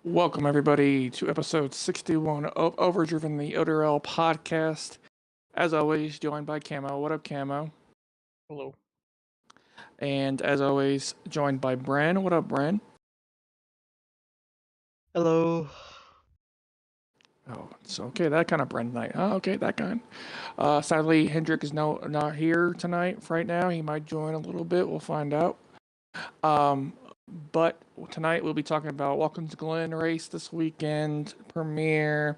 Welcome, everybody, to episode 61 of Overdriven, the ODRL podcast. As always, joined by Camo. What up, Camo? Hello. And as always, joined by Bren. What up, Bren? Hello. Oh, it's okay. That kind of Bren night. Oh, okay, that kind. Sadly, Hendrick is not here tonight. Right now, he might join a little bit. We'll find out. But tonight we'll be talking about Watkins Glen race this weekend, premiere,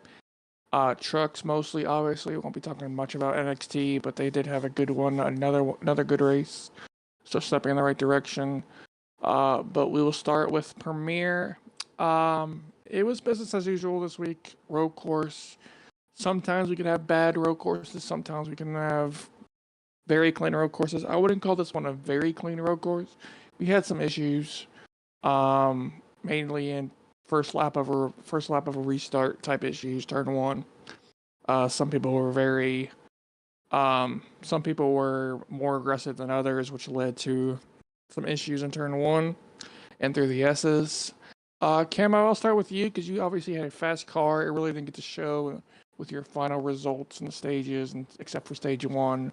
trucks mostly. Obviously, we won't be talking much about NXT, but they did have a good one, another good race. So stepping in the right direction. But we will start with premiere. It was business as usual this week. Road course. Sometimes we can have bad road courses. Sometimes we can have very clean road courses. I wouldn't call this one a very clean road course. We had some issues. Mainly in first lap of a restart type issues, turn one. Some people were more aggressive than others, which led to some issues in turn one and through the S's. Camo, I'll start with you because you obviously had a fast car. It really didn't get to show with your final results and the stages, and except for stage one.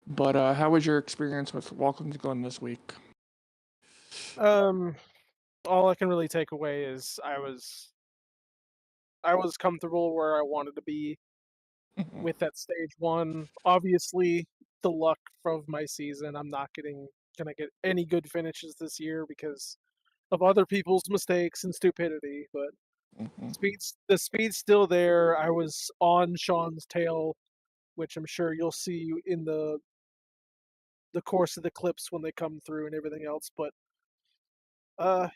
But how was your experience with Watkins Glen this week? All I can really take away is I was comfortable where I wanted to be with that stage one. Obviously, the luck of my season, I'm not gonna get any good finishes this year because of other people's mistakes and stupidity. But the speed's still there. I was on Sean's tail, which I'm sure you'll see in the course of the clips when they come through and everything else. But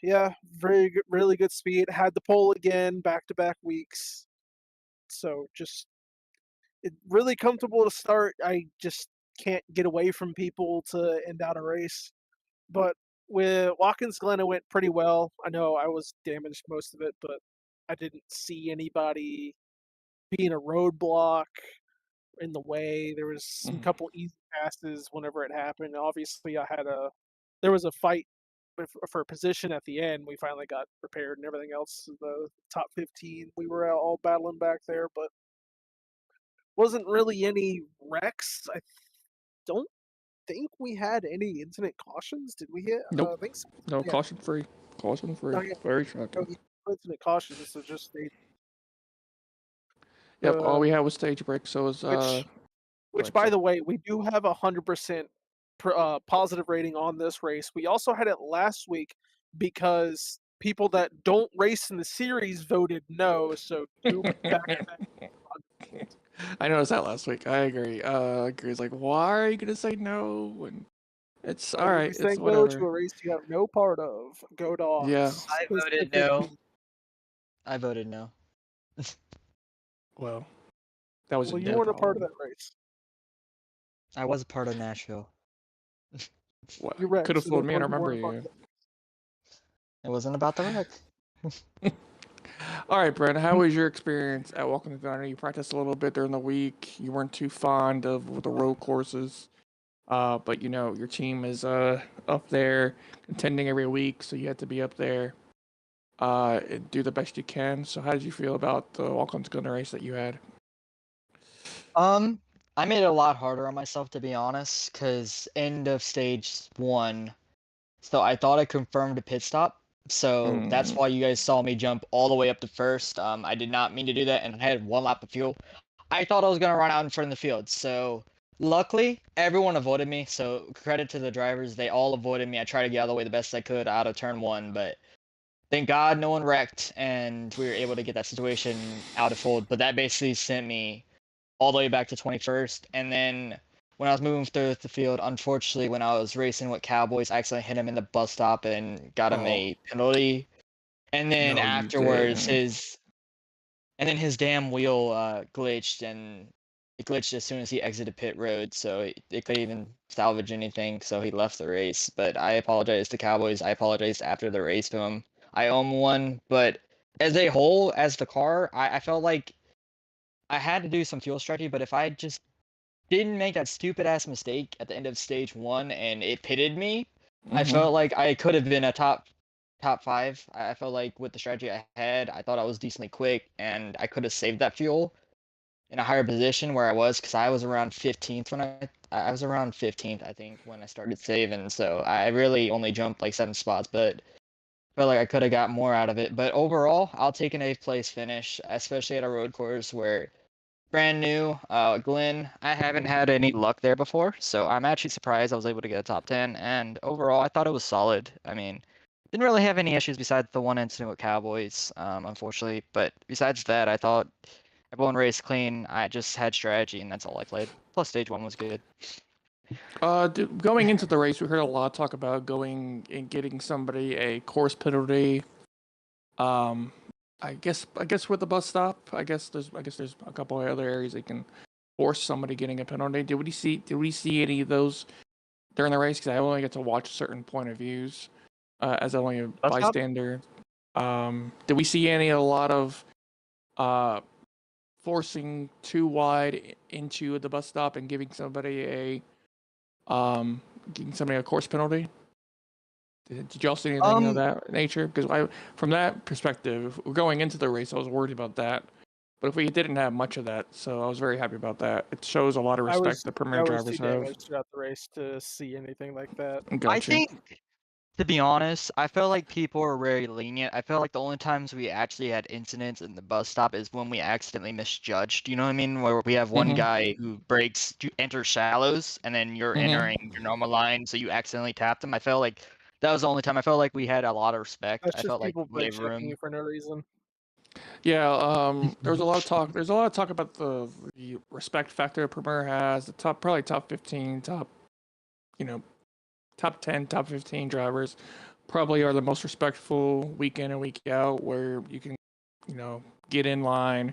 yeah, very good, really good speed. Had the pole again, back-to-back weeks. So just really comfortable to start. I just can't get away from people to end out a race. But with Watkins Glen, it went pretty well. I know I was damaged most of it, but I didn't see anybody being a roadblock in the way. There was some couple easy passes whenever it happened. Obviously, there was a fight for position at the end. We finally got prepared and everything else. The top 15, we were all battling back there, but wasn't really any wrecks. I don't think we had any incident cautions. Did we hit? Nope. I think so. No, Yeah. Caution free. Oh, yeah. Very shocking. Incident cautions, so just they. Yep, all we had was stage break, so it was Which, by the way, we do have 100% positive rating on this race. We also had it last week because people that don't race in the series voted no. So do back. I noticed that last week. I agree. It's like, why are you gonna say no? And it's all right. It's saying whatever. No to a race you have no part of. Go Dogs. Yeah. I voted no. I voted no. Well, that was. Well, you weren't a part of that race. I was a part of Nashville. You could have fooled me. I don't remember you. It wasn't about the wreck. All right, Brent. How was your experience at Watkins Glen? I know you practiced a little bit during the week. You weren't too fond of the road courses, but you know your team is up there contending every week, so you had to be up there, and do the best you can. So, how did you feel about the Watkins Glen race that you had? I made it a lot harder on myself, to be honest, because end of stage one, so I thought I confirmed a pit stop. So that's Mm. why you guys saw me jump all the way up to first. I did not mean to do that, and I had 1 lap of fuel. I thought I was gonna run out in front of the field. So luckily, everyone avoided me. So credit to the drivers, they all avoided me. I tried to get out of the way the best I could out of turn 1, but thank God no one wrecked, and we were able to get that situation out of fold. But that basically sent me all the way back to 21st. And then when I was moving through the field, unfortunately, when I was racing with Cowboys, I accidentally hit him in the bus stop and got him Oh, a penalty. And then no, you afterwards, didn't. his damn wheel glitched, and it glitched as soon as he exited pit road, so it couldn't even salvage anything, so he left the race. But I apologize to Cowboys. I apologized after the race to him. I owe him one, but as a whole, as the car, I felt like I had to do some fuel strategy, but if I just didn't make that stupid ass mistake at the end of stage 1 and it pitted me, I Mm-hmm. felt like I could have been a top 5. I felt like with the strategy I had, I thought I was decently quick and I could have saved that fuel in a higher position where I was, because I was around 15th when I was around 15th, I think, when I started saving. So I really only jumped like 7 spots, but felt like I could have got more out of it. But overall, I'll take an 8th place finish, especially at a road course where brand new. Glen, I haven't had any luck there before, so I'm actually surprised I was able to get a top 10. And overall, I thought it was solid. I mean, didn't really have any issues besides the one incident with Cowboys, unfortunately. But besides that, I thought everyone raced clean. I just had strategy, and that's all I played. Plus, stage 1 was good. Going into the race, we heard a lot of talk about going and getting somebody a course penalty. Um, I guess with the bus stop, I guess there's a couple of other areas that can force somebody getting a penalty. Did we see any of those during the race? Because I only get to watch certain point of views as only a Bus stop? bystander. Did we see a lot of uh, forcing too wide into the bus stop and giving somebody a course penalty? Did y'all see anything of Um, that nature? Because from that perspective, going into the race, I was worried about that. But if we didn't have much of that, so I was very happy about that. It shows a lot of respect that I Premier was drivers too have. damaged throughout the race to see anything like that. I Gotcha. think, to be honest, I felt like people were very lenient. I felt like the only times we actually had incidents in the bus stop is when we accidentally misjudged. You know what I mean? Where we have one Mm-hmm. guy who breaks to enter shallows, and then you're Mm-hmm. entering your normal line, so you accidentally tapped him. I felt like that was the only time. I felt like we had a lot of respect. That's I just felt like people we brake gave checking room. you for no reason. Yeah. There was a lot of talk. There's a lot of talk about the respect factor Premier has. The probably top 15, you know, top 10, top 15 drivers probably are the most respectful week in and week out, where you can, get in line,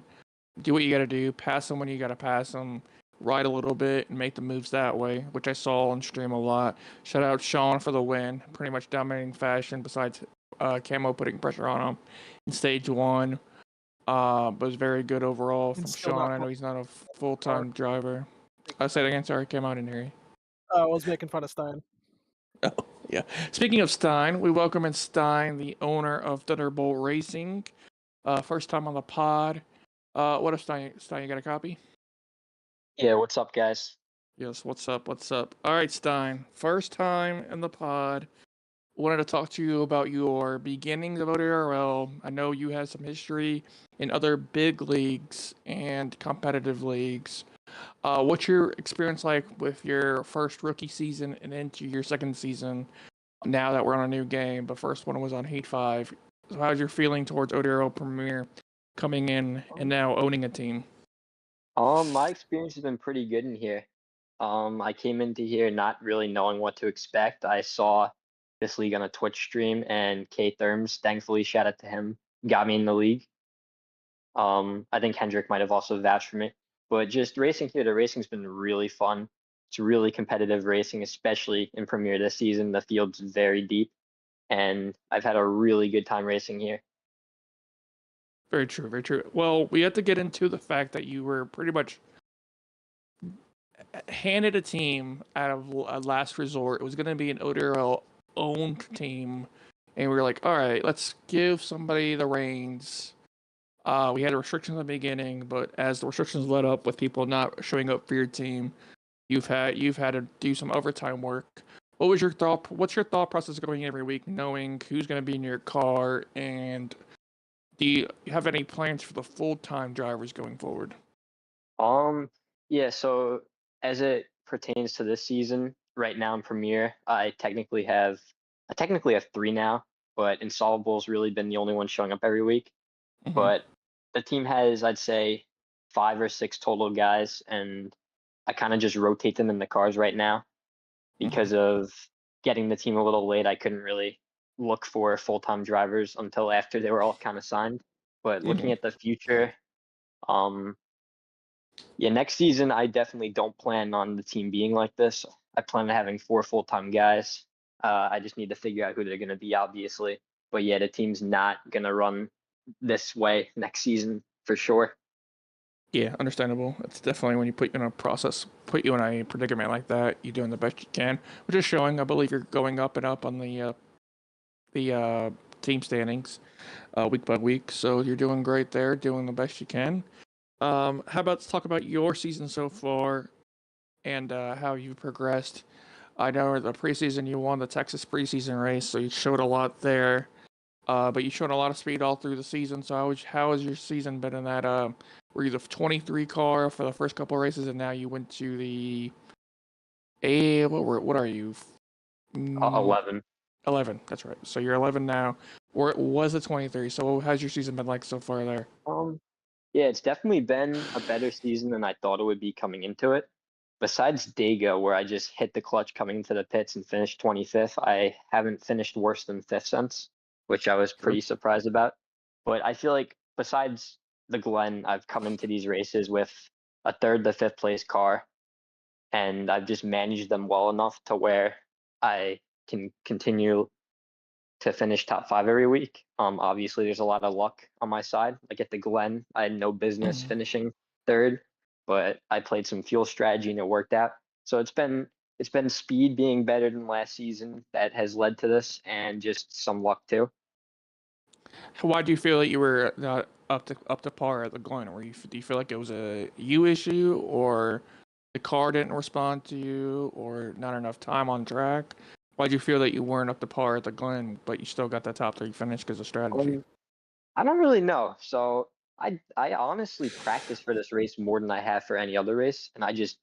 do what you got to do, pass them when you got to pass them, ride a little bit, and make the moves that way, which I saw on stream a lot. Shout out Sean for the win, pretty much dominating fashion. Besides Camo putting pressure on him in stage 1, but was very good overall And from still Sean. not I know he's not a full car. time driver. I said again, sorry, Camo, I didn't hear you. I was making fun of Stein. Oh, yeah. Speaking of Stein, we welcome in Stein, the owner of Thunderbolt Racing. First time on the pod. What up, Stein? Stein, you got a copy? Yeah, what's up, guys? Yes, what's up? What's up? All right, Stein. First time in the pod. Wanted to talk to you about your beginnings of ODRL. I know you had some history in other big leagues and competitive leagues. What's your experience like with your first rookie season and into your second season? Now that we're on a new game, the first one was on Heat 5. So how's your feeling towards ODRL Premier coming in and now owning a team? My experience has been pretty good in here. I came into here not really knowing what to expect. I saw this league on a Twitch stream, and K Therms, thankfully, shout out to him, got me in the league. I think Hendrick might have also vouched for me. But just racing here, the racing's been really fun. It's really competitive racing, especially in Premier this season. The field's very deep, and I've had a really good time racing here. Very true, very true. Well, we have to get into the fact that you were pretty much handed a team out of a last resort. It was going to be an ODRL owned team, and we were like, all right, let's give somebody the reins. We had restrictions in the beginning, but as the restrictions let up with people not showing up for your team, you've had to do some overtime work. What's your thought process going every week, knowing who's going to be in your car, and do you have any plans for the full-time drivers going forward? Yeah, so as it pertains to this season, right now in Premiere, I technically have three now, but Insolvable's really been the only one showing up every week. Mm-hmm. But the team has, I'd say, 5 or 6 total guys, and I kind of just rotate them in the cars right now because of getting the team a little late. I couldn't really look for full-time drivers until after they were all kind of signed. But looking at the future, um, yeah, next season I definitely don't plan on the team being like this. I plan on having 4 full-time guys. I just need to figure out who they're going to be, obviously. But yeah, the team's not going to run this way next season for sure. Yeah, understandable. It's definitely when you put you in a predicament like that, you're doing the best you can, which is showing. I believe you're going up and up on the team standings, week by week. So you're doing great there, doing the best you can. How about let's talk about your season so far and how you've progressed. I know the preseason you won the Texas preseason race, so you showed a lot there. But you showed a lot of speed all through the season. So how has your season been in that? Were you the 23 car for the first couple of races, and now you went to the what are you? Mm, 11. 11. That's right. So you're 11 now. Or it was a 23. So how's your season been like so far there? Yeah, it's definitely been a better season than I thought it would be coming into it. Besides Dega, where I just hit the clutch coming into the pits and finished 25th, I haven't finished worse than fifth since, which I was True. pretty surprised about. But I feel like besides the Glen, I've come into these races with a third to fifth place car, and I've just managed them well enough to where I can continue to finish top 5 every week. Obviously, there's a lot of luck on my side. Like at the Glen, I had no business Mhm. finishing third, but I played some fuel strategy and it worked out. So it's been speed being better than last season that has led to this, and just some luck too. Why do you feel that you were not up to par at the Glen? Do you feel like it was a you issue, or the car didn't respond to you, or not enough time on track? Why do you feel that you weren't up to par at the Glen, but you still got that top three finish because of strategy? I don't really know. So I honestly practiced for this race more than I have for any other race, and I just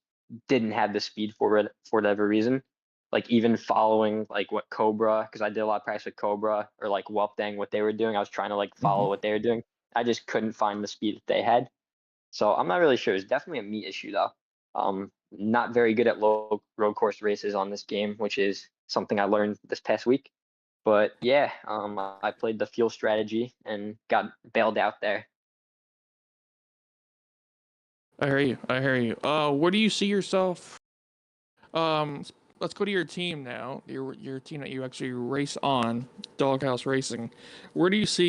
didn't have the speed for it for whatever reason. Like even following like what Cobra, because I did a lot of practice with Cobra or like Wolfdang, what they were doing. I was trying to like Hmm. follow what they were doing. I just couldn't find the speed that they had. So I'm not really sure. It's definitely a me issue though. Not very good at low road course races on this game, which is something I learned this past week. But yeah, I played the fuel strategy and got bailed out there. I hear you. I hear you. Where do you see yourself? Um, let's go to your team now. Your team that you actually race on, Doghouse Racing. How do you see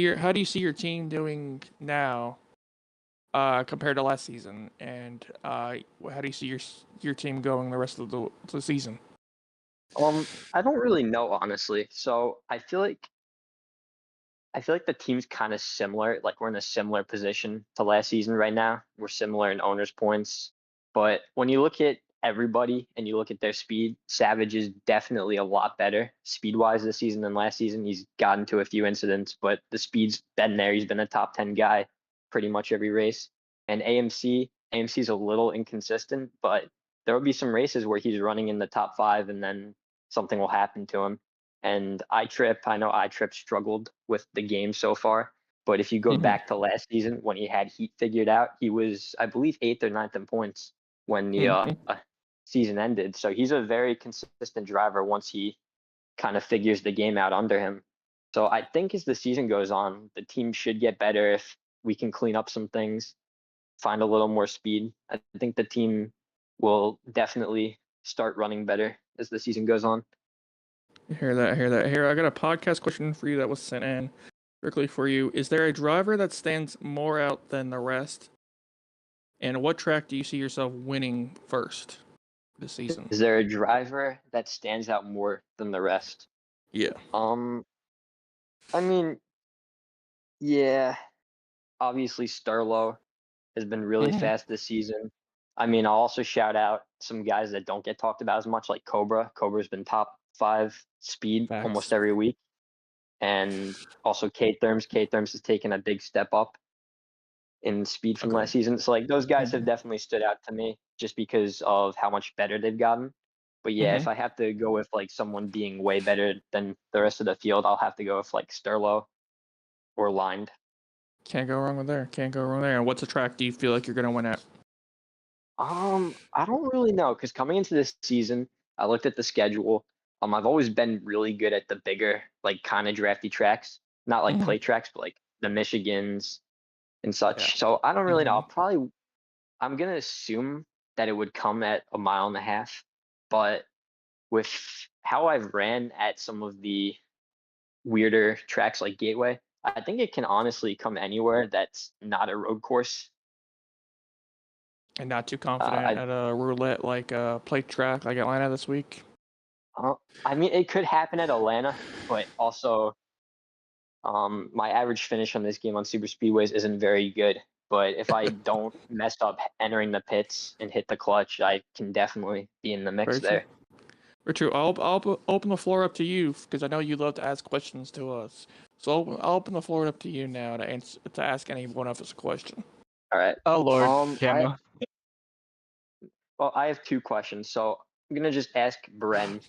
your team doing now, compared to last season? And how do you see your team going the rest of the season? I don't really know honestly. So I feel like the team's kind of similar. Like we're in a similar position to last season right now. We're similar in owners' points. But when you look at everybody and you look at their speed, Savage is definitely a lot better speed-wise this season than last season. He's gotten to a few incidents, but the speed's been there. He's been a top 10 guy pretty much every race. And AMC's a little inconsistent, but there will be some races where he's running in the top 5 and then something will happen to him. And I know iTrip struggled with the game so far, but if you go Hmm. back to last season when he had heat figured out, he was, I believe, 8th or 9th in points when the season ended. So he's a very consistent driver once he kind of figures the game out under him. So I think as the season goes on, the team should get better if we can clean up some things, find a little more speed. I think the team will definitely start running better as the season goes on. Hear that? Hear that? Here, I got a podcast question for you that was sent in strictly for you. Is there a driver that stands more out than the rest? And what track do you see yourself winning first this season? Is there a driver that stands out more than the rest? Yeah. Um, I mean, yeah, obviously Sterlo has been really Hmm. fast this season. I mean, I'll also shout out some guys that don't get talked about as much, like Cobra. Cobra's been top 5 speed Facts. almost every week. And also K-Therms. K-Therms has taken a big step up in speed from last season. So like those guys have definitely stood out to me just because of how much better they've gotten. But yeah, if I have to go with like someone being way better than the rest of the field, I'll have to go with like Sterlo or Lined. Can't go wrong with there. Can't go wrong there. And what's a track do you feel like you're gonna win at? I don't really know because coming into this season, I looked at the schedule. I've always been really good at the bigger, like kind of drafty tracks, not like play tracks, but like the Michigans and such. Yeah. So I don't really know. I'm gonna assume that it would come at a mile and a half, but with how I've ran at some of the weirder tracks like Gateway, I think it can honestly come anywhere that's not a road course. And not too confident at a roulette like a plate track like Atlanta this week. I mean, it could happen at Atlanta, but also, my average finish on this game on super speedways isn't very good. But if I don't mess up entering the pits and hit the clutch, I can definitely be in the mix there. Very true. I'll open the floor up to you because I know you love to ask questions to us. So I'll open the floor up to you now to ask any one of us a question. All right. Oh Lord, Camo. I have 2 questions. So I'm gonna just ask Bren.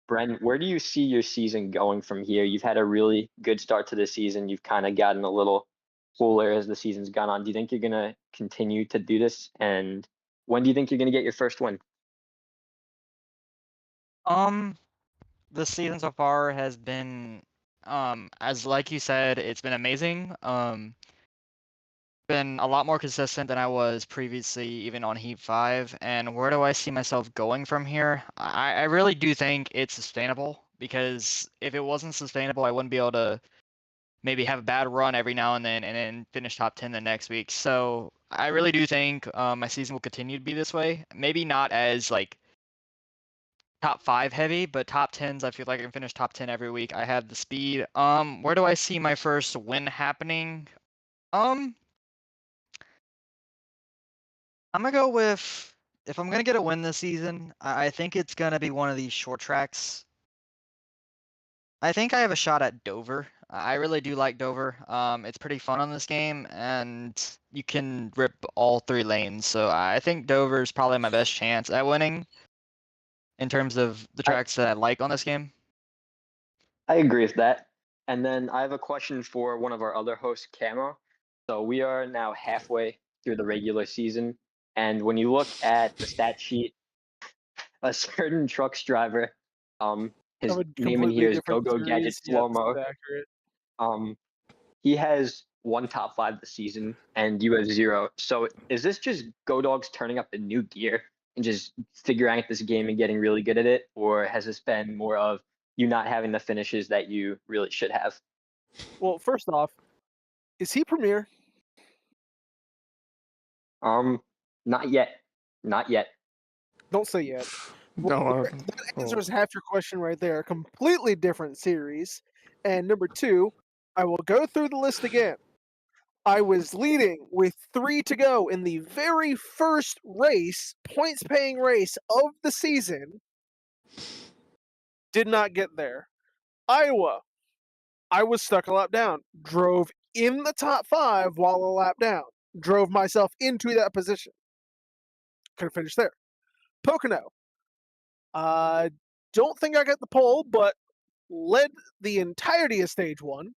Bren, where do you see your season going from here? You've had a really good start to the season. You've kind of gotten a little cooler as the season's gone on. Do you think you're gonna continue to do this? And when do you think you're gonna get your first win? The season so far has been, as like you said, it's been amazing. Been a lot more consistent than I was previously, even on Heat 5. And where do I see myself going from here? I really do think it's sustainable, because if it wasn't sustainable, I wouldn't be able to maybe have a bad run every now and then finish top 10 the next week. So I really do think my season will continue to be this way. Maybe not as like top 5 heavy, but top 10s, I feel like I can finish top 10 every week. I have the speed. Where do I see my first win happening? I'm gonna go with, if I'm gonna get a win this season, I think it's gonna be one of these short tracks. I think I have a shot at Dover. I really do like Dover. It's pretty fun on this game, and you can rip all 3 lanes. So I think Dover is probably my best chance at winning in terms of the tracks that I like on this game. I agree with that. And then I have a question for one of our other hosts, Camo. So we are now halfway through the regular season, and when you look at the stat sheet, a certain trucks driver, his Of a name in completely here is different Go Gadget series. Yeah, Slow Mo. that's accurate. He has 1 top 5 this season, and you have 0. So is this just Go Dogs turning up the new gear and just figuring out this game and getting really good at it, or has this been more of you not having the finishes that you really should have? Well, first off, is he Premier? Not yet. Not yet. Don't say yet. No, That answers half your question right there. Completely different series. And number 2, I will go through the list again. I was leading with 3 to go in the very first race, points-paying race of the season. Did not get there. Iowa, I was stuck a lap down. Drove in the top 5 while a lap down. Drove myself into that position. Couldn't finish there. Pocono, don't think I got the pole, but led the entirety of stage 1.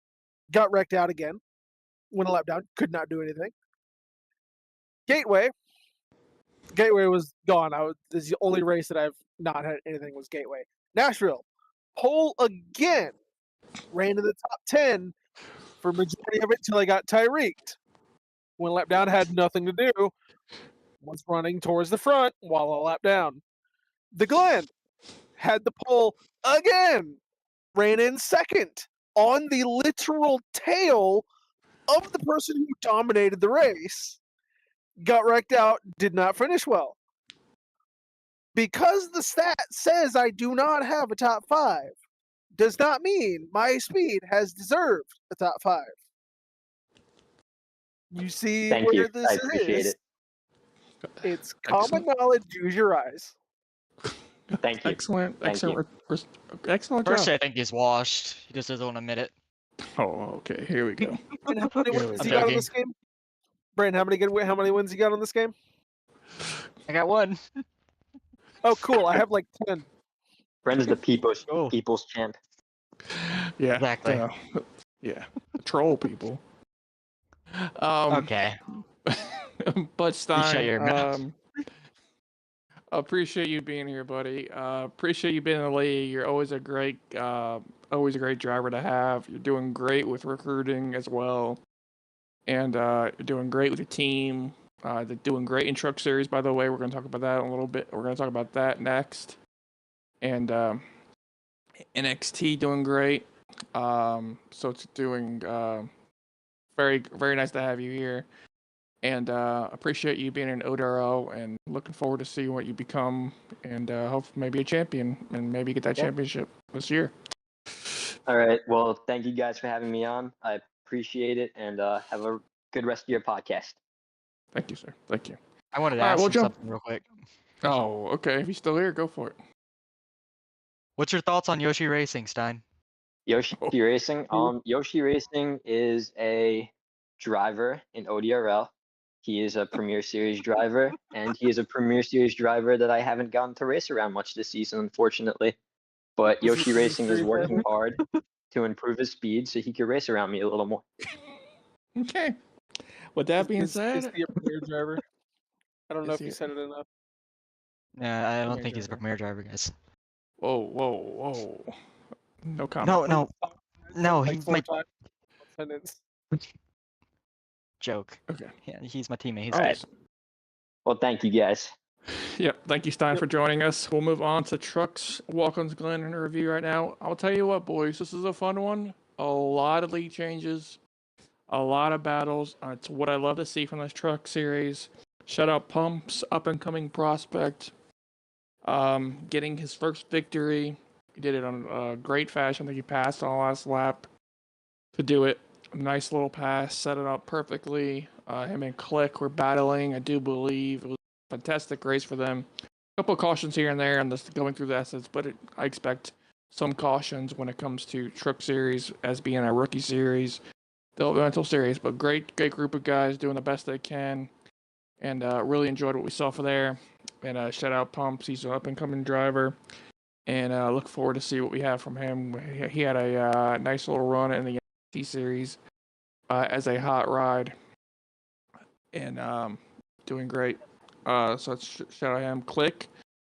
Got wrecked out again. Went a lap down. Could not do anything. Gateway was gone. This is the only race that I've not had anything was Gateway. Nashville, pole again. Ran to the top 10 for majority of it till I got Tyreeked. When a lap down, had nothing to do. Was running towards the front while a lap down. The Glen had the pole again. Ran in second on the literal tail of the person who dominated the race. Got wrecked out, did not finish well. Because the stat says I do not have a top 5, does not mean my speed has deserved a top 5. You see Thank where you. this I appreciate is. it. It's common knowledge, use your eyes. Thank you. Excellent, Thank you. excellent Personally, job. I think he's washed. He just doesn't want to admit it. Oh, okay. Here we go. And how many Here wins we he go. got on this game? Brandon, how many wins you got on this game? I got one. Oh, cool. I have like 10. Bren's the Oh. people's champ. Yeah. Exactly. Yeah. Troll people. Um. Okay. But You shut your mouth. Stein, appreciate you being here, buddy. Appreciate you being in the league. You're always a great driver to have. You're doing great with recruiting as well, and you're doing great with the team. They're doing great in Truck Series, by the way. We're going to talk about that in a little bit. We're going to talk about that next. And NXT doing great. So it's doing very, very nice to have you here. And appreciate you being in ODRL and looking forward to seeing what you become and hope maybe a champion and maybe get that championship this year. All right. Well, thank you guys for having me on. I appreciate it, and have a good rest of your podcast. Thank you, sir. Thank you. I wanted to All right, ask we'll you jump- something real quick. Oh, okay. If you're still here, go for it. What's your thoughts on Yoshi Racing, Stein? Yoshi Oh. Racing. Yoshi Racing is a driver in ODRL. He is a Premier Series driver, and he is a Premier Series driver that I haven't gotten to race around much this season, unfortunately. But Is he a Yoshi Premier Racing is Series working driver? hard to improve his speed so he could race around me a little more. Okay. With that being Is said, he a premier driver? I don't know Is if he you a- said it enough. Yeah, I don't Premier think he's a driver. premier driver, guys. whoa. No comment. No, Like he's 4 my times attendance. joke. Okay. Yeah, he's my teammate. He's All good. right. Well, thank you guys. Yep. Thank you, Stein, Yep. for joining us. We'll move on to Trucks, Watkins, Glen in a review right now. I'll tell you what, boys, this is a fun one. A lot of lead changes, a lot of battles. It's what I love to see from this Truck series. Shout out Pumps, up and coming prospect, getting his first victory. He did it on a great fashion. I think he passed on the last lap to do it. Nice little pass, set it up perfectly. Him and Click were battling. I do believe it was a fantastic race for them. A couple of cautions here and there, and just going through the assets, but I expect some cautions when it comes to Truck Series as being a rookie series, developmental series. But great group of guys doing the best they can, and really enjoyed what we saw for there. And shout out Pumps, he's an up and coming driver, and look forward to see what we have from him. He had a nice little run in the NXT series as a hot ride, and doing great. So let's shout out him. Click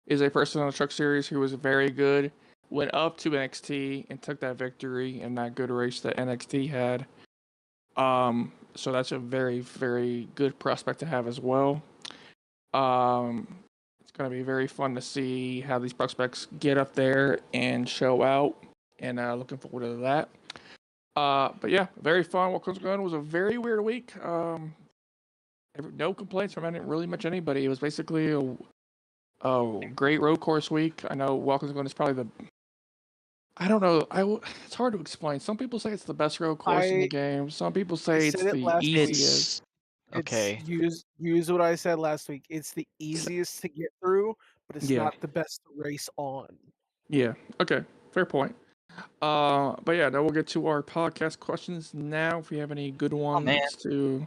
is a person on the Truck Series who was very good. Went up to NXT and took that victory in that good race that NXT had. So that's a very, very good prospect to have as well. It's going to be very fun to see how these prospects get up there and show out, and looking forward to that. But yeah, very fun. What comes going was a very weird week. No complaints from really much anybody. It was basically a great road course week. I know Watkins Glen is probably the. I don't know. It's hard to explain. Some people say it's the best road course in the game. Some people say it's said it the last week. easiest. Okay. Use what I said last week. It's the easiest to get through, but it's Yeah. not the best to race on. Yeah. Okay. Fair point. But yeah, now we'll get to our podcast questions now. If you have any good ones man. to.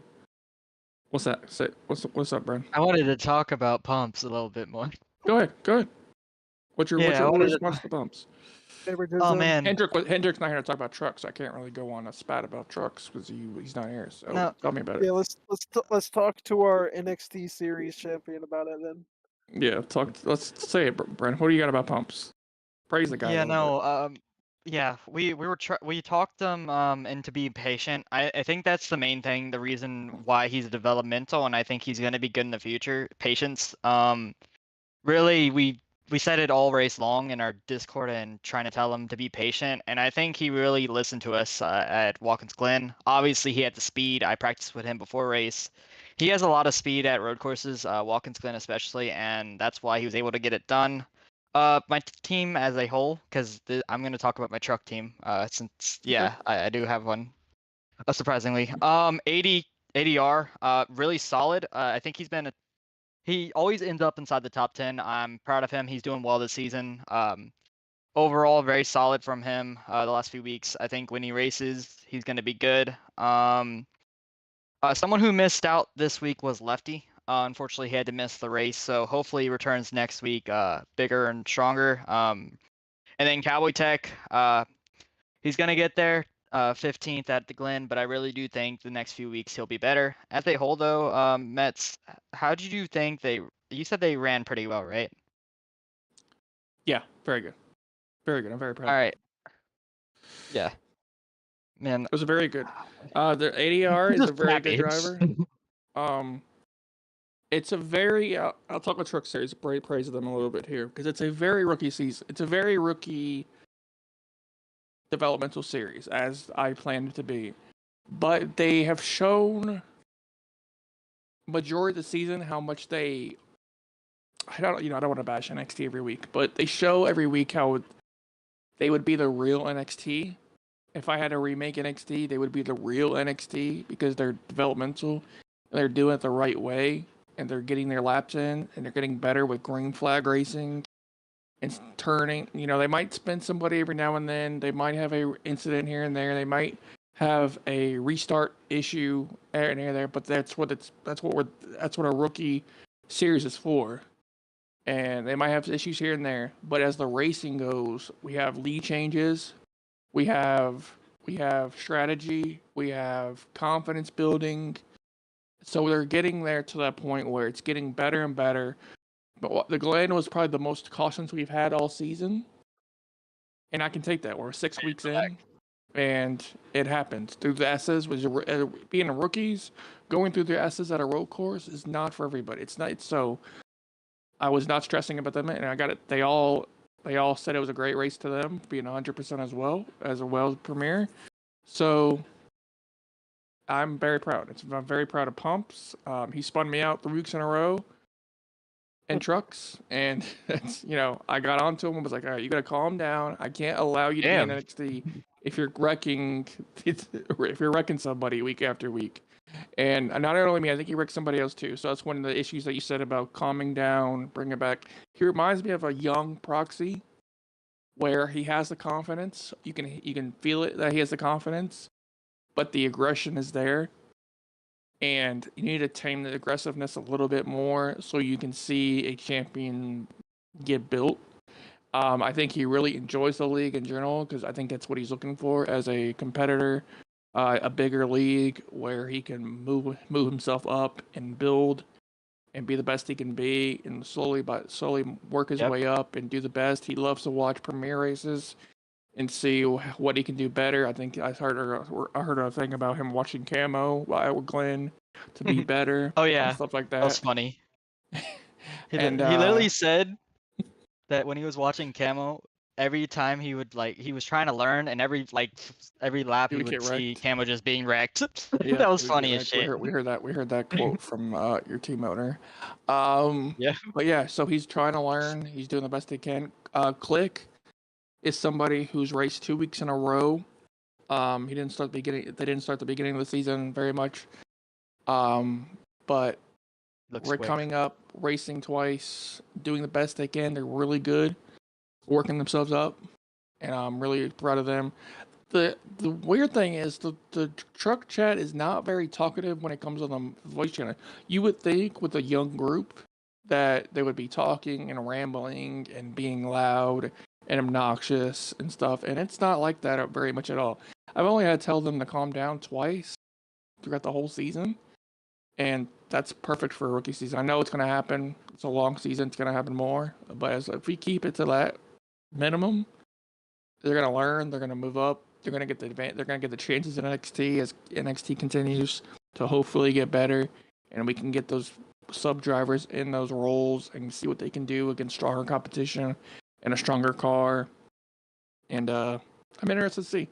What's that? Say what's up, Brian? I wanted to talk about pumps a little bit more. Go ahead. What's your I wanted to- response to the bumps? Oh man. Hendrick's not here to talk about trucks. So I can't really go on a spat about trucks because he's not here. So No. tell me about it. Yeah, let's talk to our NXT series champion about it then. Yeah, let's say it, Brent. What do you got about pumps? Praise the guy. Yeah, a little no. Yeah, we talked them into being patient. I think that's the main thing, the reason why he's developmental, and I think he's gonna be good in the future. Patience. Really, we said it all race long in our Discord and trying to tell him to be patient, and I think he really listened to us at Watkins Glen. Obviously, he had the speed. I practiced with him before race. He has a lot of speed at road courses, Watkins Glen especially, and that's why he was able to get it done. My team as a whole, because I'm going to talk about my truck team, since I do have one. Surprisingly, 80 ADR, really solid. I think he's been he always ends up inside the top 10. I'm proud of him. He's doing well this season. Overall, very solid from him the last few weeks. I think when he races, he's going to be good. Someone who missed out this week was Lefty. Unfortunately, he had to miss the race, so hopefully he returns next week bigger and stronger. And then Cowboy Tech, he's going to get there 15th at the Glen, but I really do think the next few weeks he'll be better. As a whole, though, Mets, how did you think you said they ran pretty well, right? Yeah, very good. Very good. I'm very proud. All right. Yeah. Man, It was a very good. The ADR is a very good driver. It's a very. I'll talk about Truck Series. Praise them a little bit here because it's a very rookie season. It's a very rookie developmental series, as I planned it to be. But they have shown majority of the season how much they. I don't want to bash NXT every week, but they show every week how they would be the real NXT. If I had to remake NXT, they would be the real NXT because they're developmental, and they're doing it the right way, and they're getting their laps in, and they're getting better with green flag racing, and turning. They might spin somebody every now and then. They might have a incident here and there. They might have a restart issue here and there. But that's what a rookie series is for. And they might have issues here and there. But as the racing goes, we have lead changes. We have strategy, we have confidence building. So they're getting there to that point where it's getting better and better. But the Glen was probably the most cautions we've had all season. And I can take that. We're 6 weeks in, and it happens. Through the S's, being rookies, going through the S's at a road course is not for everybody. It's not. So I was not stressing about them, and I got it. They all said it was a great race to them, being 100% as well as Premier. So I'm very proud. I'm very proud of Pumps. He spun me out 3 weeks in a row in trucks, and I got onto him and was like, all right, you got to calm down. I can't allow you to be in NXT if you're wrecking somebody week after week. And not only me, I think he wrecked somebody else too. So that's one of the issues that you said about calming down, bring it back. He reminds me of a young Proxy, where he has the confidence. You can feel it that he has the confidence, but the aggression is there. And you need to tame the aggressiveness a little bit more so you can see a champion get built. I think he really enjoys the league in general because I think that's what he's looking for as a competitor. A bigger league where he can move himself up and build and be the best he can be and slowly work his way up and do the best. He loves to watch Premier races and see what he can do better. I think I heard a thing about him watching Camo with Glen to be better. Oh yeah, and stuff like that. That was funny. He And literally said that when he was watching Camo, every time he was trying to learn, and every lap he would see Camo just being wrecked. Yeah, that was funny as shit. We heard that quote from your team owner. Yeah. But yeah, so he's trying to learn. He's doing the best he can. Click is somebody who's raced 2 weeks in a row. They didn't start the beginning of the season very much. But we're coming up, racing twice, doing the best they can. They're really good, working themselves up, and I'm really proud of them. The weird thing is the truck chat is not very talkative when it comes to the voice channel. You would think with a young group that they would be talking and rambling and being loud and obnoxious and stuff, and it's not like that very much at all. I've only had to tell them to calm down twice throughout the whole season, and that's perfect for a rookie season. I know it's going to happen. It's a long season. It's going to happen more, but if we keep it to that minimum, they're going to learn. They're going to move up. They're going to get they're going to get the chances in NXT as NXT continues to hopefully get better, and we can get those sub drivers in those roles and see what they can do against stronger competition and a stronger car. And I'm interested to see.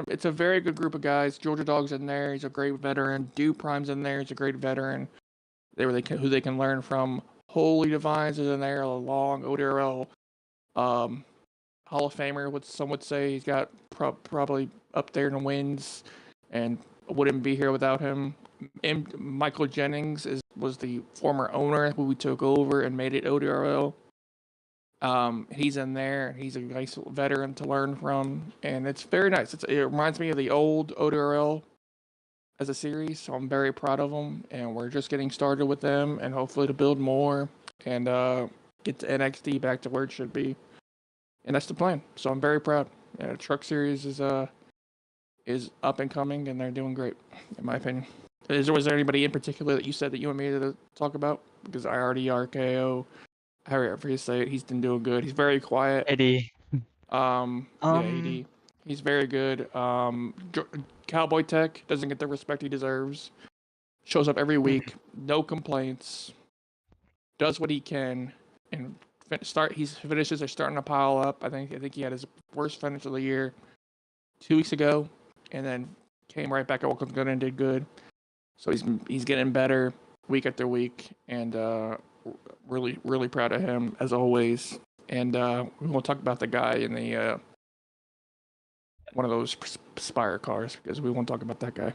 It's a very good group of guys. Georgia Dog's in there. He's a great veteran. Dew Prime's in there. He's a great veteran. Who they can learn from. Holy Divines is in there. A long ODRL Hall of Famer, what some would say. He's got probably up there in the wins, and wouldn't be here without him. Michael Jennings was the former owner who we took over and made it ODRL. He's in there. He's a nice veteran to learn from, and it's very nice. It reminds me of the old ODRL as a series, so I'm very proud of them. And we're just getting started with them, and hopefully to build more and get the NXT back to where it should be. And that's the plan. So I'm very proud. Yeah, Truck Series is up and coming, and they're doing great, in my opinion. Was there anybody in particular that you said that you want me to talk about? Because I already RKO. However you say it, he's been doing good. He's very quiet. Eddie. Yeah, AD. He's very good. Cowboy Tech doesn't get the respect he deserves. Shows up every week, no complaints. Does what he can, and his finishes are starting to pile up. I think he had his worst finish of the year 2 weeks ago, and then came right back at Watkins and did good. So he's getting better week after week, and really, really proud of him as always. And we won't talk about the guy in the one of those Spire cars because we won't talk about that guy.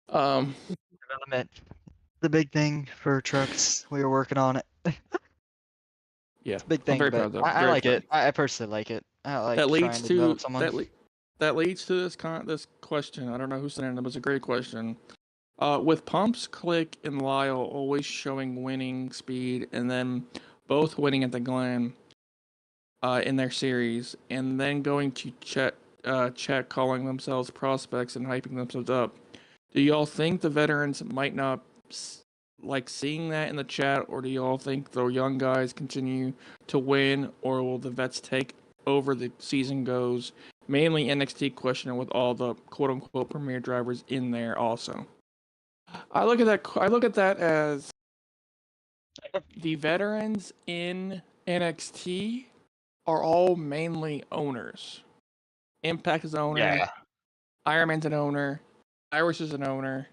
Development, the big thing for trucks. We were working on it. Yeah, it's a big thing. I'm very but proud of I like it. I personally like it. I like that trying leads to to develop someone. that leads to this question. I don't know who sent it. It was a great question. With Pumps, Click, and Lyle always showing winning speed, and then both winning at the Glen in their series, and then going to chat calling themselves prospects and hyping themselves up. Do y'all think the veterans might not like seeing that in the chat, or do y'all think the young guys continue to win, or will the vets take over the season goes? Mainly NXT question with all the quote unquote premier drivers in there also. I look at that as the veterans in NXT are all mainly owners. Impact is an owner. Yeah. Iron Man's an owner. Irish is an owner.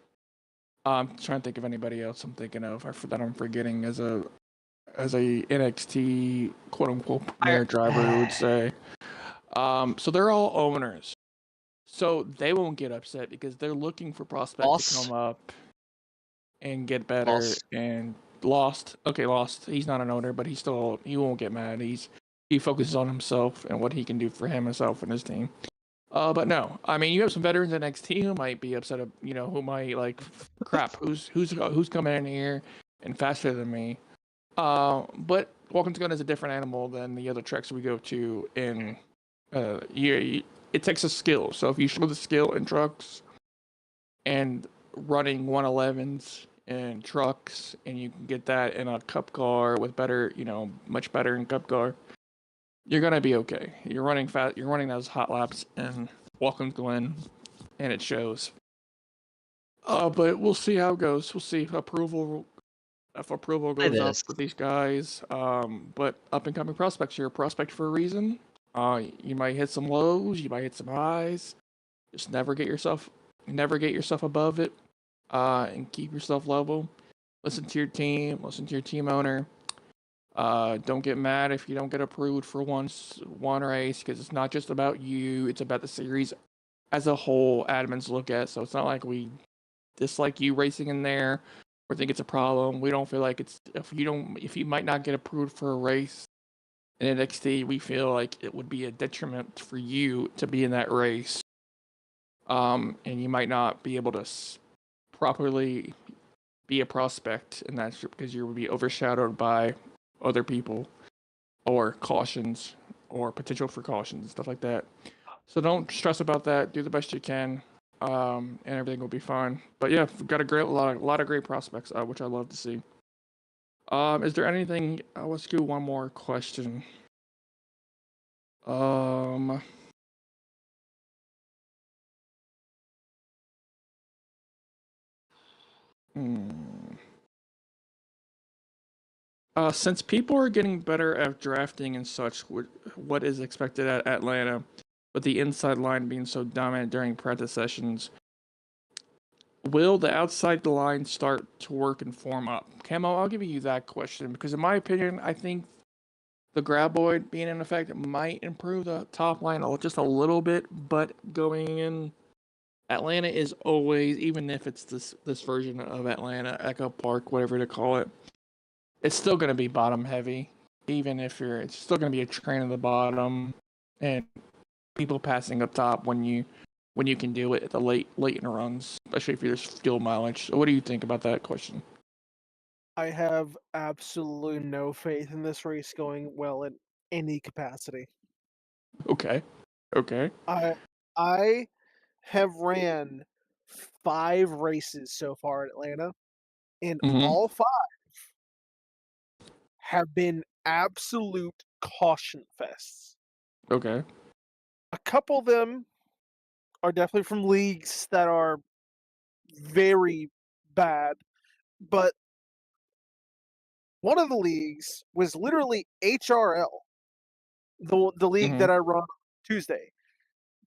I'm trying to think of anybody else I'm thinking of that I'm forgetting as a NXT quote unquote premier driver who would say. So they're all owners. So they won't get upset because they're looking for prospects to come up and get better. And Lost. Okay, Lost. He's not an owner, but he won't get mad. He focuses on himself and what he can do for himself and his team. But no, I mean, you have some veterans in NXT who might be upset, who might like, crap, who's coming in here and faster than me. But Watkins Gun is a different animal than the other tracks we go to. In it takes a skill. So if you show the skill in trucks and running 111s in trucks, and you can get that in a cup car with better, much better in cup car, you're gonna be okay. You're running fast. You're running those hot laps and Watkins Glen, and it shows. But we'll see how it goes. We'll see if approval goes up with these guys. But up and coming prospects, you're a prospect for a reason. You might hit some lows. You might hit some highs. Just never get yourself above it. And keep yourself level. Listen to your team. Listen to your team owner. Don't get mad if you don't get approved for one race, because it's not just about you, it's about the series as a whole. Admins look at, so it's not like we dislike you racing in there or think it's a problem. We don't feel like it's if you might not get approved for a race in NXT, we feel like it would be a detriment for you to be in that race. And you might not be able to properly be a prospect in that because you would be overshadowed by other people or cautions or potential for cautions, stuff like that. So don't stress about that. Do the best you can, and everything will be fine. But yeah, we've got a lot of great prospects, which I love to see. Is there anything? Let's do one more question. Since people are getting better at drafting and such, what is expected at Atlanta, with the inside line being so dominant during practice sessions, will the outside line start to work and form up? Camo, I'll give you that question because in my opinion, I think the graboid being in effect might improve the top line just a little bit, but going in Atlanta is always, even if it's this version of Atlanta, Echo Park, whatever to call it, it's still going to be bottom heavy. Even if it's still going to be a train at the bottom, and people passing up top when you can do it at the late in runs, especially if there's fuel mileage. So what do you think about that question? I have absolutely no faith in this race going well in any capacity. Okay. I have ran 5 races so far in Atlanta, and Mm-hmm. all 5 have been absolute caution fests. Okay. A couple of them are definitely from leagues that are very bad, but one of the leagues was literally HRL, the league Mm-hmm. that I run on Tuesday.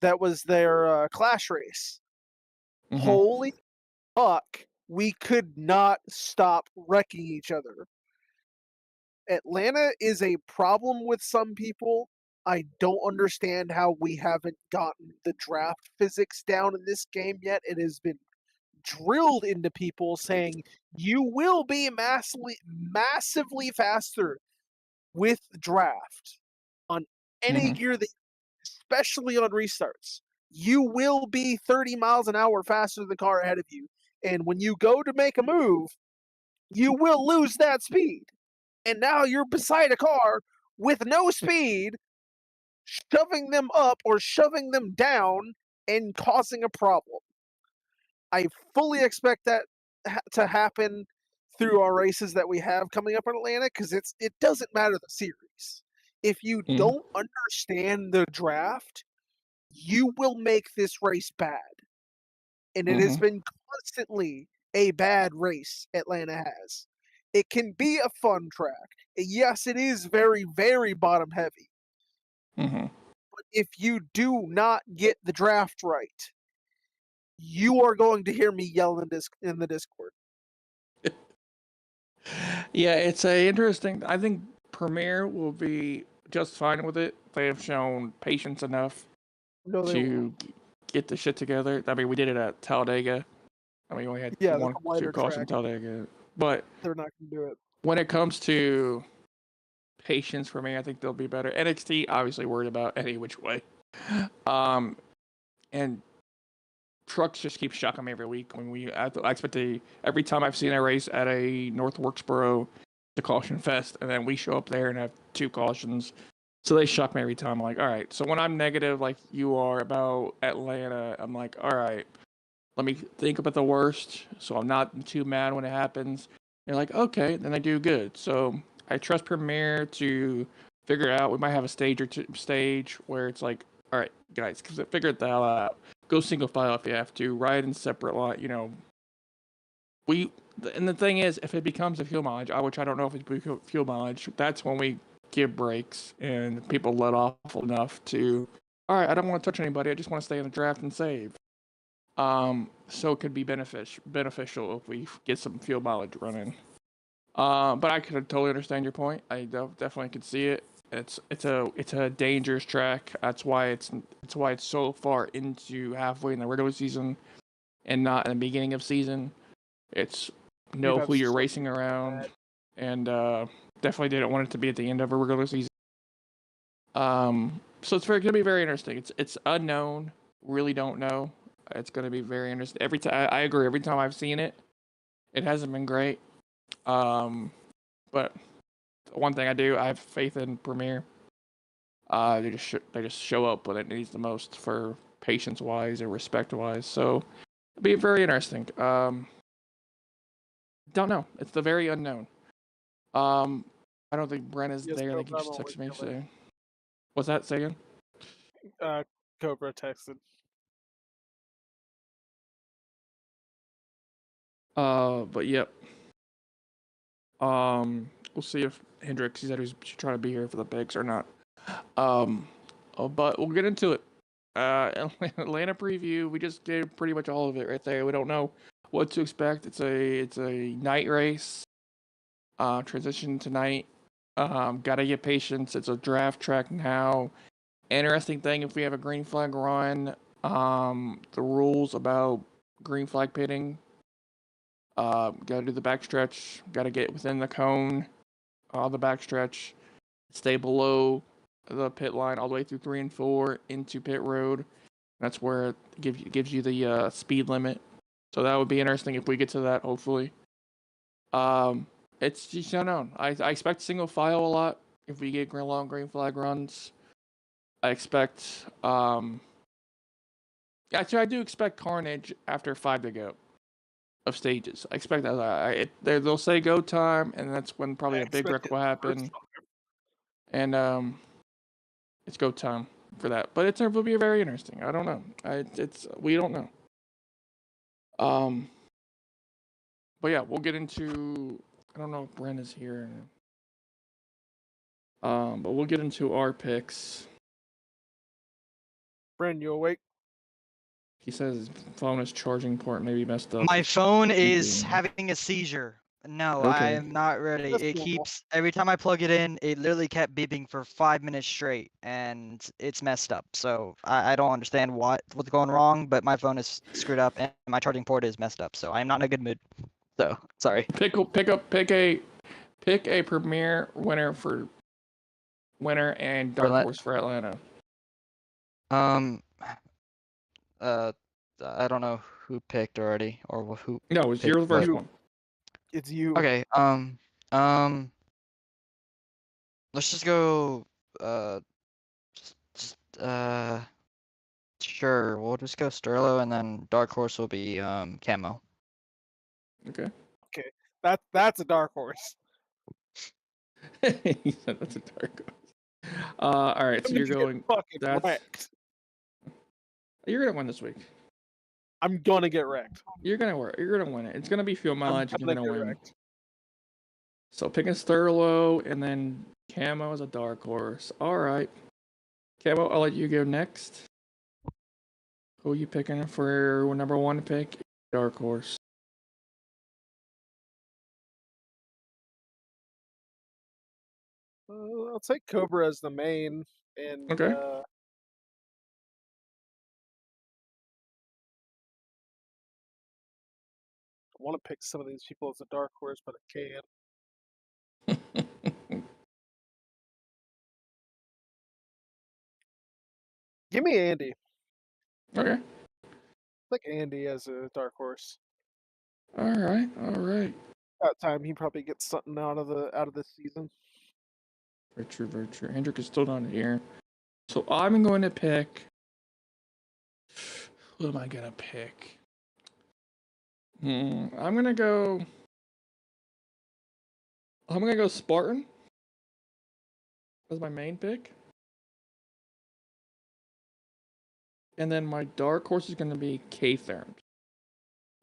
That was their clash race. Mm-hmm. Holy fuck, we could not stop wrecking each other. Atlanta is a problem with some people. I don't understand how we haven't gotten the draft physics down in this game yet. It has been drilled into people saying you will be massively faster with draft on any Mm-hmm. gear that, especially on restarts. You will be 30 miles an hour faster than the car ahead of you. And when you go to make a move, you will lose that speed. And now you're beside a car with no speed, shoving them up or shoving them down and causing a problem. I fully expect that to happen through our races that we have coming up in Atlanta because it doesn't matter the series. If you don't understand the draft, you will make this race bad. And it has been constantly a bad race Atlanta has. It can be a fun track. Yes, it is very, very bottom heavy. Mm-hmm. But if you do not get the draft right, you are going to hear me yell in the Discord. Yeah, it's a interesting. I think Premiere will be just fine with it. They have shown patience enough No, they to won't. get the shit together. I mean, we did it at Talladega. I mean, we only had Yeah, one, that's a two wider calls in track. Talladega. But They're not going to do it. when it comes to patience for me, I think they'll be better. NXT, obviously worried about any which way. And trucks just keep shocking me every week. I expect every time I've seen a race at a North Wilkesboro, the caution fest, and then we show up there and have 2 cautions. So they shock me every time. I'm like, all right. So when I'm negative, like you are about Atlanta, I'm like, all right, let me think about the worst, so I'm not too mad when it happens. They're like, okay, then I do good. So I trust Premiere to figure it out. We might have a stage where it's like, all right, guys, figure it the hell out. Go single file if you have to. Ride in separate line. You know, and the thing is, if it becomes a fuel mileage, which I don't know if it's fuel mileage, that's when we give breaks and people let off enough to, all right, I don't want to touch anybody. I just want to stay in the draft and save. So it could be beneficial if we get some fuel mileage running. But I could totally understand your point. I definitely could see it. It's a dangerous track. That's why it's so far into halfway in the regular season and not in the beginning of season. It's know who you're racing around, and definitely didn't want it to be at the end of a regular season. So it's gonna be very interesting. It's unknown. Really don't know. It's gonna be very interesting. Every time I agree. Every time I've seen it, it hasn't been great. But one thing I have faith in Premiere. They just show up when it needs the most for patience wise and respect wise. So it'll be very interesting. Don't know. It's the very unknown. I don't think Brent is Yes, there. I no think he just problem texted me with Glen. saying, "What's that saying?" Cobra texted. But yep. We'll see if Hendrix, he said he's trying to be here for the picks or not. But we'll get into it. Atlanta preview. We just gave pretty much all of it right there. We don't know what to expect. It's a night race. Transition tonight. Gotta get patience. It's a draft track now. Interesting thing if we have a green flag run. The rules about green flag pitting. Gotta do the backstretch. Gotta get within the cone. The backstretch. Stay below the pit line all the way through 3 and 4 into pit road. That's where it gives you the speed limit. So that would be interesting if we get to that, hopefully. It's just unknown. I expect single file a lot if we get long green flag runs. I expect actually I do expect carnage after 5 to go of stages. I expect that. They'll say go time, and that's when probably a big wreck will happen. And it's go time for that. But it will be very interesting. I don't know. We don't know. But yeah, we'll get into. I don't know if Brent is here. But we'll get into our picks. Bren, you awake? He says his phone is charging port maybe messed up. My phone is having a seizure. No, Okay. I am not ready. That's It normal. keeps every time I plug it in, it literally kept beeping for 5 minutes straight, and it's messed up. So I don't understand what's going wrong, but my phone is screwed up and my charging port is messed up. So I'm not in a good mood. So sorry. Pick a premier winner and dark horse for Atlanta. I don't know who picked already or who. No, it's your first one. It's you. Okay. Let's just go. Sure. We'll just go Sterlo, and then dark horse will be Camo. Okay. Okay, that's a dark horse. He said that's a dark horse. All right. So you're going. Fucking wrecked. You're gonna win this week. I'm gonna get wrecked. You're gonna win it. It's gonna be fuel mileage. You're gonna win. Wrecked. So picking Sterlo and then Camo as a dark horse. All right. Camo, I'll let you go next. Who are you picking for number 1 pick? Dark horse. I'll take Cobra as the main, and Okay. I want to pick some of these people as a dark horse, but I can't. Give me Andy. Okay. Like Andy as a dark horse. All right. About time he probably gets something out of this season. Very true. Hendrick is still not here. So I'm going to pick. Who am I gonna pick? I'm gonna go Spartan as my main pick. And then my dark horse is gonna be K-Therms.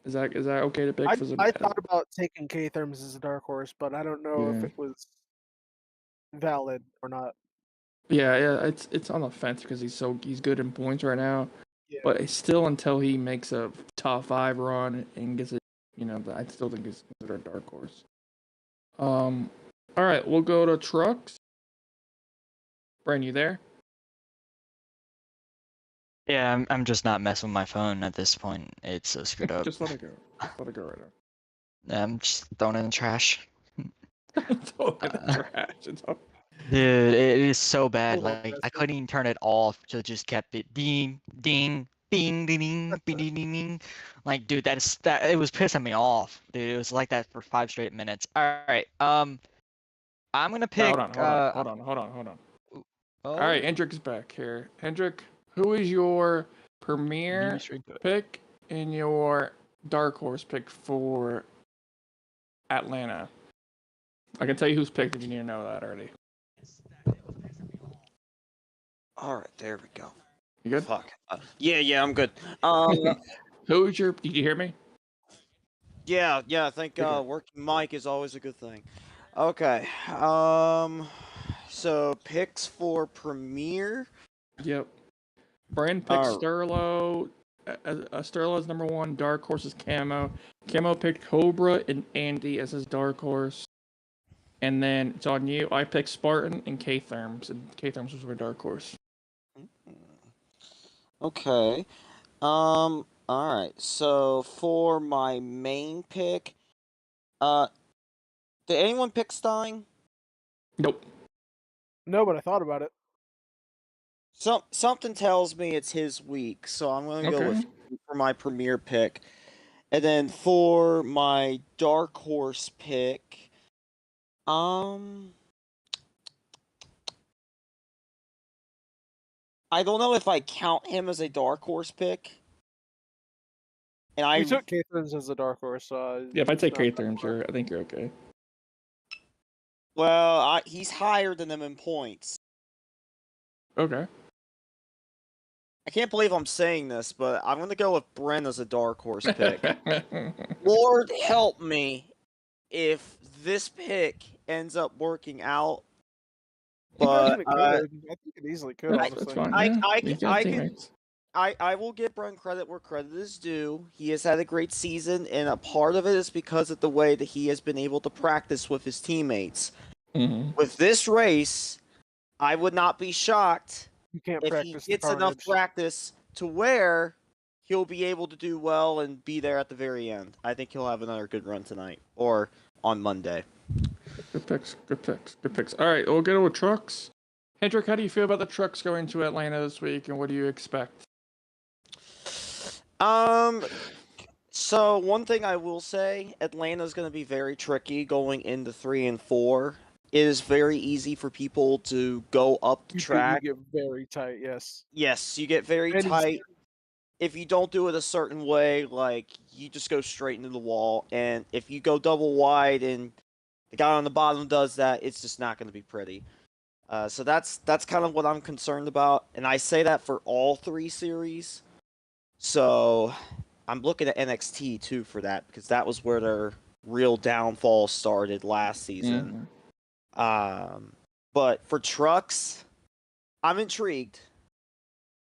Is that okay to pick? I thought about taking K-Therms as a dark horse, but I don't know if it was valid or not. Yeah, it's on the fence because he's good in points right now. Yeah. But it's still until he makes a top 5 run and gets it, I still think it's considered a dark horse. All right, we'll go to trucks. Brian, you there? Yeah, I'm just not messing with my phone at this point. It's so screwed up. Just let it go. Right now. Yeah, I'm just throwing it in the trash. Throw it in the trash. Dude, it is so bad. Like I couldn't even turn it off, so it just kept it ding, ding, ding, ding, ding, ding, ding, ding, ding. Like, dude, it was pissing me off, dude. It was like that for 5 straight minutes. All right, I'm gonna pick. Hold on. All right, Hendrick is back here. Hendrick, who is your premier pick and your dark horse pick for Atlanta? I can tell you who's picked if you need to know that already. All right, there we go. You good? Fuck. Yeah, I'm good. Who's your? Did you hear me? Yeah. I think working mic is always a good thing. Okay. So picks for Premier. Yep. Brand picked Sterlo. Sterlo is number 1. Dark horse is Camo. Camo picked Cobra and Andy as his dark horse. And then it's on you. I picked Spartan and K-Therms. And K-Therms was my dark horse. Okay. All right. So for my main pick, did anyone pick Stein? Nope. No, but I thought about it. Something tells me it's his week, so I'm gonna go with Okay. for my premier pick, and then for my dark horse pick, I don't know if I count him as a dark horse pick, and You took Caitlin's as a dark horse. Yeah, if I take not K that terms, far. I think you're okay. well, he's higher than them in points. Okay. I can't believe I'm saying this, but I'm gonna go with Bren as a dark horse pick. Lord help me if this pick ends up working out. But Imagine it could. I think it easily could, That's honestly. fine. I- Yeah. I You can- got I can- teammates. I will give Bren credit where credit is due. He has had a great season, and a part of it is because of the way that he has been able to practice with his teammates. Mm-hmm. With this race, I would not be shocked You can't if he practice the gets enough carnage. practice to where he'll be able to do well and be there at the very end. I think he'll have another good run tonight or on Monday. Good picks. Good picks. Good picks. All right, we'll go with trucks. Hendrick, how do you feel about the trucks going to Atlanta this week, and what do you expect? So one thing I will say, Atlanta's going to be very tricky going into 3 and 4. It is very easy for people to go up the track. You get very tight, yes. Yes, you get very And tight. If you don't do it a certain way, like, you just go straight into the wall. And if you go double wide and the guy on the bottom does that, it's just not going to be pretty. So that's kind of what I'm concerned about. And I say that for all 3 series. So I'm looking at NXT too for that, because that was where their real downfall started last season. But for trucks, I'm intrigued.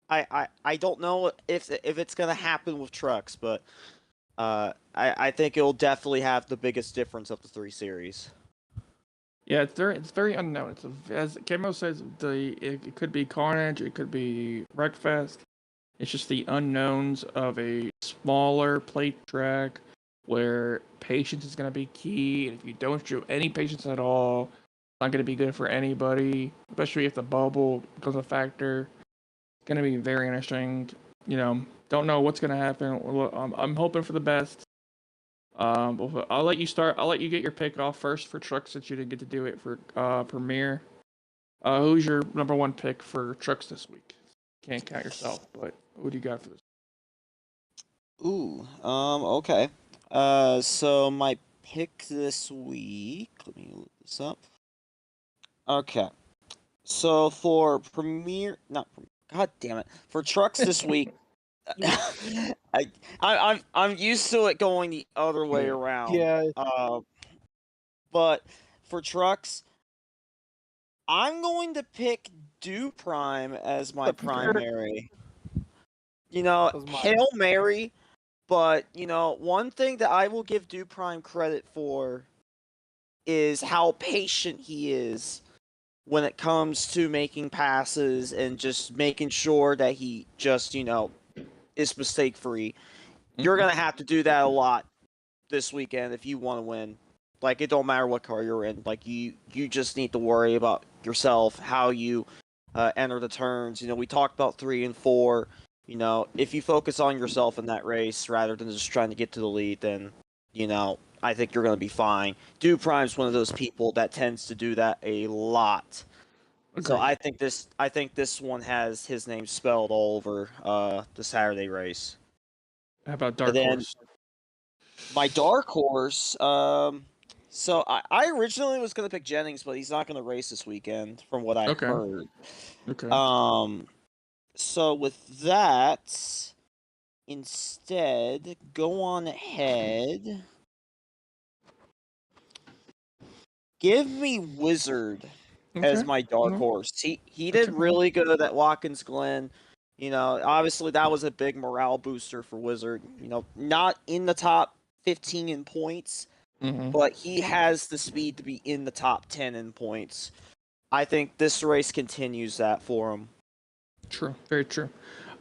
I don't know if it's gonna happen with trucks, but I think it'll definitely have the biggest difference of the 3 series. Yeah, it's very unknown. As Camo says, it could be Carnage, it could be Wreckfest. It's just the unknowns of a smaller plate track where patience is going to be key. And if you don't show any patience at all, it's not going to be good for anybody, especially if the bubble becomes a factor. It's going to be very interesting. Don't know what's going to happen. I'm hoping for the best. I'll let you start. I'll let you get your pick off first for trucks since you didn't get to do it for Premiere. Who's your number 1 pick for trucks this week? Can't count yourself, but who do you got for this? Okay. So my pick this week, let me look this up. Okay. So for God damn it. For trucks this week, I'm used to it going the other way around. Yeah. But for trucks, I'm going to pick Do Prime as my primary. Hail Mary, but one thing that I will give Do Prime credit for is how patient he is when it comes to making passes and just making sure that he just, is mistake free. You're going to have to do that a lot this weekend if you want to win. Like, it don't matter what car you're in. Like, you just need to worry about yourself, how you enter the turns. We talked about 3 and 4. If you focus on yourself in that race rather than just trying to get to the lead, then, I think you're going to be fine. Do Prime's one of those people that tends to do that a lot. Agreed. So I think this one has his name spelled all over the Saturday race. How about Dark Horse? My dark horse. So I originally was gonna pick Jennings, but he's not gonna race this weekend, from what I heard. Okay. So with that, instead, go on ahead. Give me Wizard as my dark horse. He did really good at Watkins Glen. Obviously that was a big morale booster for Wizard. Not in the top 15 in points, but he has the speed to be in the top 10 in points. I think this race continues that for him. True. Very true.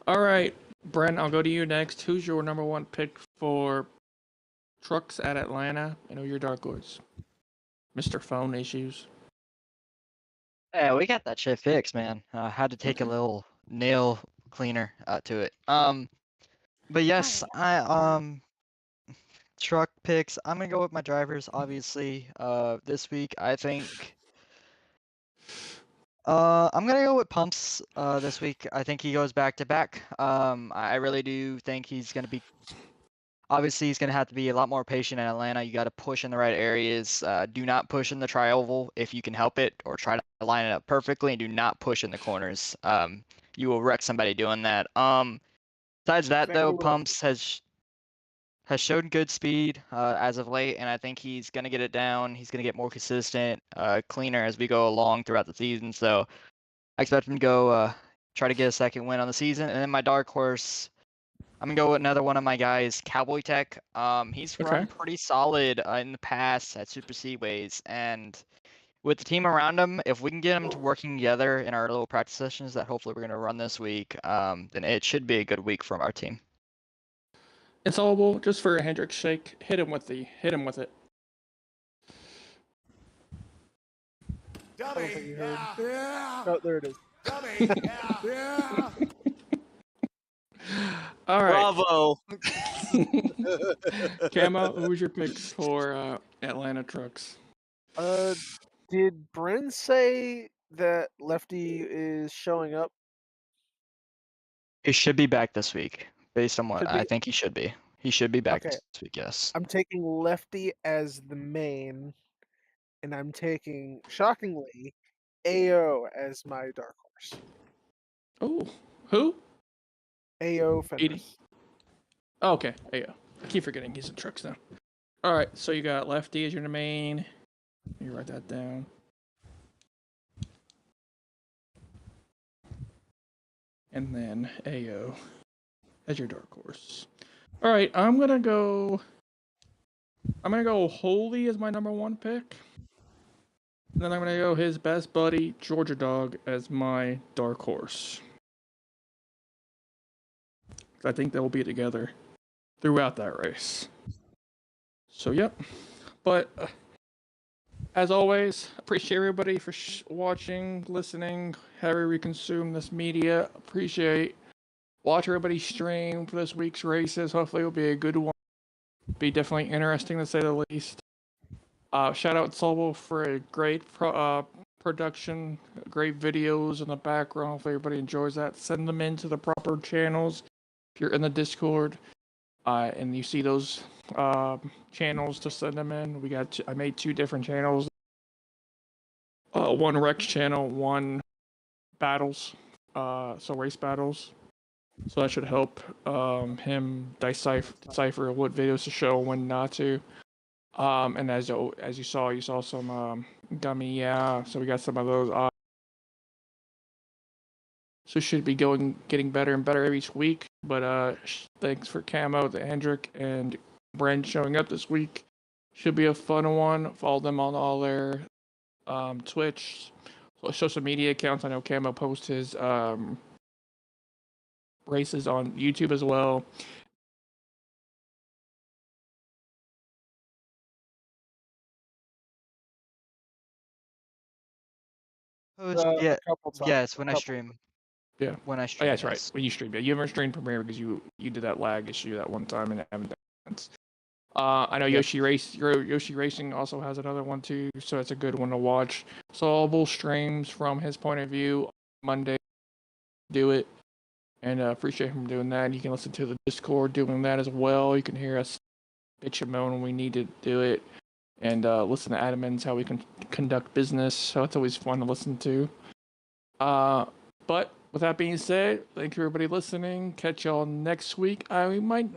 All right. Brent, I'll go to you next. Who's your number one pick for trucks at Atlanta? I know your dark horse. Mr. Phone Issues. Yeah, we got that shit fixed, man. Had to take a Okay. little nail cleaner to it. But yes, truck picks. I'm gonna go with my drivers, obviously. This week I think. I'm gonna go with Pumps. This week I think he goes back to back. I really do think he's gonna be. Obviously, he's gonna have to be a lot more patient in Atlanta. You got to push in the right areas. Do not push in the tri-oval if you can help it, or try to line it up perfectly. And do not push in the corners. You will wreck somebody doing that. Besides that, though, Exactly what I- Pumps has shown good speed as of late, and I think he's going to get it down. He's going to get more consistent, cleaner as we go along throughout the season. So I expect him to go try to get a second win on the season. And then my dark horse, I'm going to go with another one of my guys, Cowboy Tech. He's Okay. run pretty solid in the past at Super Speedways, and with the team around him, if we can get them to working together in our little practice sessions that hopefully we're going to run this week, then it should be a good week from our team. It's all just for Hendrick's sake. Hit him with it. I don't think you heard. Oh, there it is. All right. Bravo. Camo, who's your picks for Atlanta trucks? Did Bryn say that Lefty is showing up? He should be back this week, based on what Should I be? think he should be. He should be back Okay. this week, yes. I'm taking Lefty as the main, and I'm taking, shockingly, AO as my dark horse. Oh, who? AO 80. Fenris. Oh, okay. There you go. I keep forgetting he's in trucks now. All right, so you got Lefty as your main. You write that down. And then AO as your dark horse. All right, I'm gonna go Holy as my number one pick. And then I'm gonna go his best buddy Georgia Dog as my dark horse. I think they'll be together throughout that race. So yep, but as always, appreciate everybody for watching, listening, however we consume this media. Appreciate watch everybody stream for this week's races. Hopefully it'll be a good one. Be definitely interesting to say the least. Shout out Solvo for a great production, great videos in the background. Hopefully everybody enjoys that. Send them into the proper channels. If you're in the Discord, and you see those channels, to send them in. I made 2 different channels. One Rex channel, one battles. So race battles. So that should help him decipher what videos to show, when not to. And as you saw some gummy, yeah. So we got some of those. So should be getting better and better each week. But thanks for Camo, the Hendrick, and Brent showing up this week. Should be a fun one. Follow them on all their Twitch, social media accounts. I know Camo posts his races on YouTube as well. Yeah, A couple times. yes, when I Couple. stream. Yeah. When I Oh, stream. yeah, that's right. yes. When you stream, yeah, you haven't streamed Premiere because you did that lag issue that one time and haven't done it. I know Yep. Yoshi Racing also has another one too, so it's a good one to watch. Solvable streams from his point of view Monday. Do it, and appreciate him doing that. You can listen to the Discord doing that as well. You can hear us bitch and moan when we need to do it, and listen to admins how we can conduct business. So it's always fun to listen to. But with that being said, thank you everybody listening. Catch y'all next week. I don't think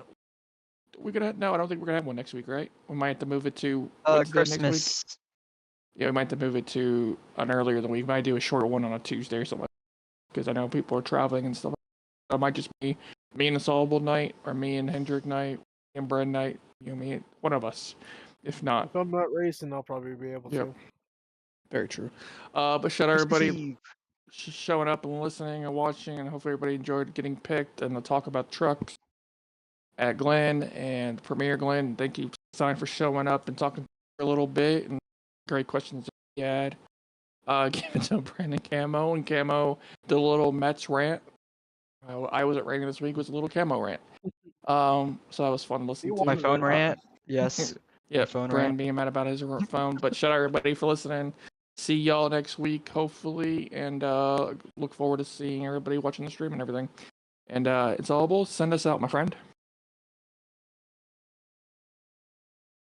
we're gonna have one next week, right? We might have to move it to Wednesday next week. Christmas. Yeah, we might have to move it to an earlier in the week. We might do a shorter one on a Tuesday or something, because I know people are traveling and stuff. It might just be me and the Solvable night, or me and Hendrick night, and Brad night. Me, one of us. If not, If I'm not racing, I'll probably be able Yep. to. Very true. But shout out everybody. Eve. showing up and listening and watching, and hopefully everybody enjoyed getting picked and the talk about trucks at Glen and Premier Glen. Thank you, Sign, for showing up and talking for a little bit and great questions that you had. Give it to Brandon Camo, and Camo did a little Mets rant. I wasn't ranting this week, it was a little Camo rant. So that was fun listening to. My phone rant. Yes. Yeah, phone Brandon rant. being mad about his phone. But shout out everybody for listening. See y'all next week, hopefully, and look forward to seeing everybody watching the stream and everything. And it's all send us out, my friend.